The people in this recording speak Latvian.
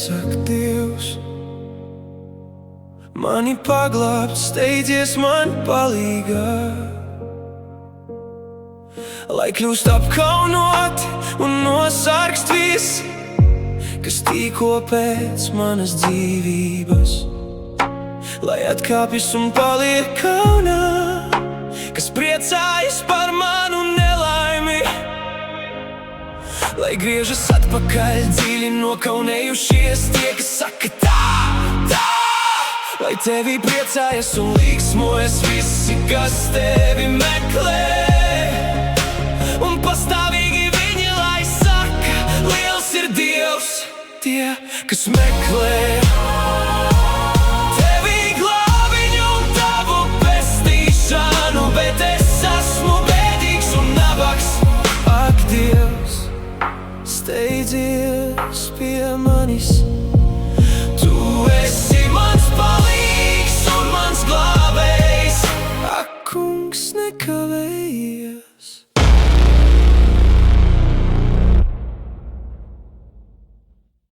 steidzies, ak, Dievs, mani paglābt, steidzies man palīgā. Lai kļūst apkaunoti un nosargst visi, kas tīko pēc manas dzīvības. Lai atkāpjas un paliek kaunā, kas priecājas par manu nelaimi. Lai griežas atpakaļ dziļi nokaunējušies tie, kas saka tā, tā. Lai tevī priecājas un līksmojas visi, kas tevi meklē. Un pastāvīgi viņi, lai saka, liels ir Dievs, tie, kas meklē. Tevī glābiņu un tavu pestīšanu, bet es esmu bēdīgs un nabaks. Ak, Dievs, steidzies pie manis, tu esi